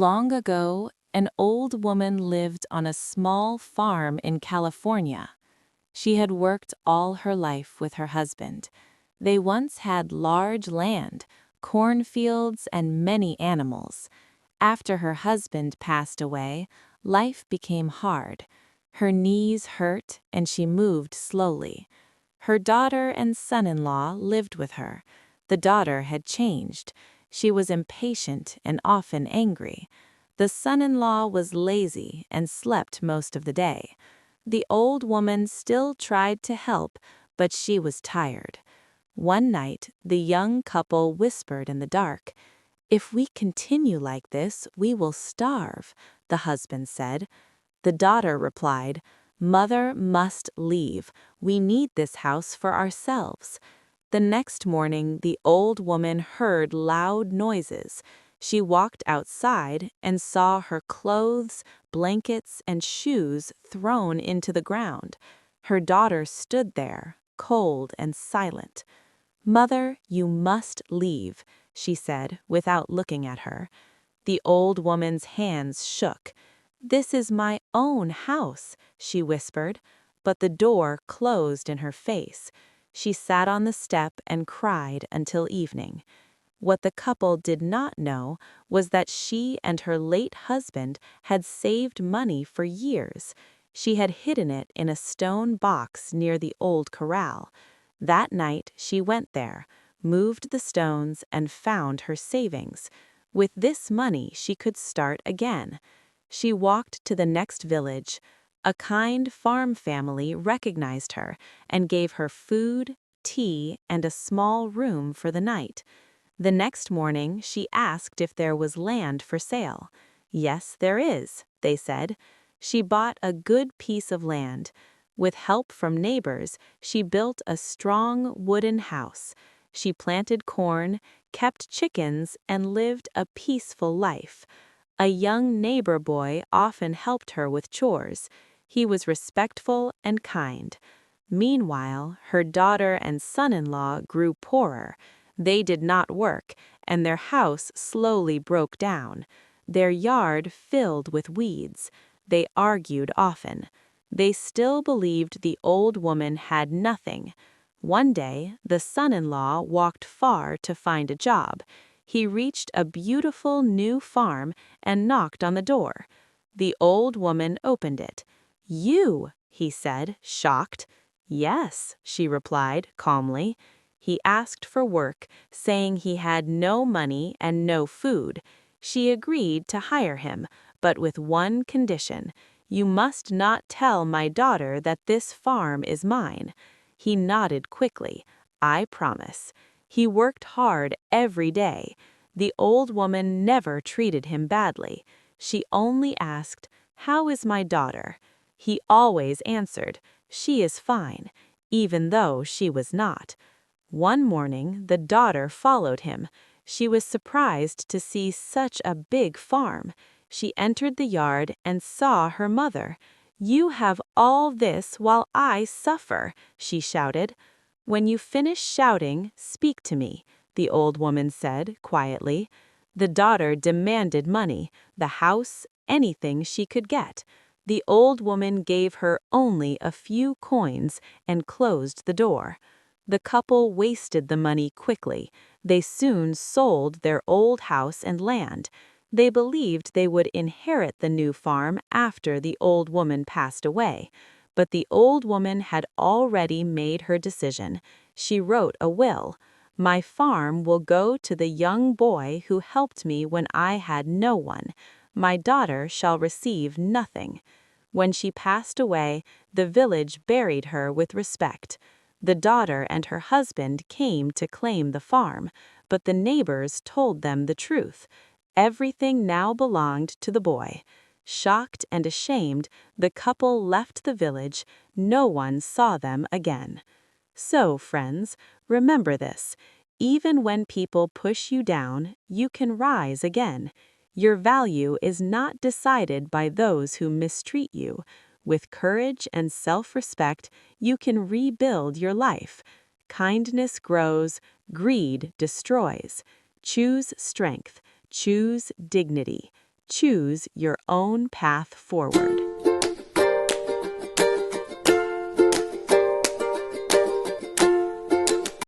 Long ago, an old woman lived on a small farm in California. She had worked all her life with her husband. They once had large land, cornfields, and many animals. After her husband passed away, life became hard. Her knees hurt and she moved slowly. Her daughter and son-in-law lived with her. The daughter had changed. She was impatient and often angry. The son-in-law was lazy and slept most of the day. The old woman still tried to help, but she was tired. One night, the young couple whispered in the dark. "If we continue like this, we will starve," the husband said. The daughter replied, "Mother must leave. We need this house for ourselves." The next morning, the old woman heard loud noises. She walked outside and saw her clothes, blankets, and shoes thrown into the ground. Her daughter stood there, cold and silent. "Mother, you must leave," she said, without looking at her. The old woman's hands shook. "This is my own house," she whispered, but the door closed in her face. She sat on the step and cried until evening. What the couple did not know was that she and her late husband had saved money for years. She had hidden it in a stone box near the old corral. That night she went there, moved the stones, and found her savings. With this money she could start again. She walked to the next village. A kind farm family recognized her and gave her food, tea, and a small room for the night. The next morning she asked if there was land for sale. "Yes, there is," they said. She bought a good piece of land. With help from neighbors, she built a strong wooden house. She planted corn, kept chickens, and lived a peaceful life. A young neighbor boy often helped her with chores. He was respectful and kind. Meanwhile, her daughter and son-in-law grew poorer. They did not work, and their house slowly broke down. Their yard filled with weeds. They argued often. They still believed the old woman had nothing. One day, the son-in-law walked far to find a job. He reached a beautiful new farm and knocked on the door. The old woman opened it. "You," he said, shocked. "Yes," she replied calmly. He asked for work, saying he had no money and no food. She agreed to hire him, but with one condition: "You must not tell my daughter that this farm is mine." He nodded quickly. "I promise." He worked hard every day. The old woman never treated him badly. She only asked, "How is my daughter?" He always answered, "She is fine," even though she was not. One morning, the daughter followed him. She was surprised to see such a big farm. She entered the yard and saw her mother. "You have all this while I suffer," she shouted. "When you finish shouting, speak to me," the old woman said quietly. The daughter demanded money, the house, anything she could get. The old woman gave her only a few coins and closed the door. The couple wasted the money quickly. They soon sold their old house and land. They believed they would inherit the new farm after the old woman passed away. But the old woman had already made her decision. She wrote a will. "My farm will go to the young boy who helped me when I had no one. My daughter shall receive nothing." When she passed away, the village buried her with respect. The daughter and her husband came to claim the farm, but the neighbors told them the truth. Everything now belonged to the boy. Shocked and ashamed, the couple left the village. No one saw them again. So, friends, remember this: even when people push you down, you can rise again. Your value is not decided by those who mistreat you. With courage and self-respect, you can rebuild your life. Kindness grows, greed destroys. Choose strength, choose dignity, Choose your own path forward.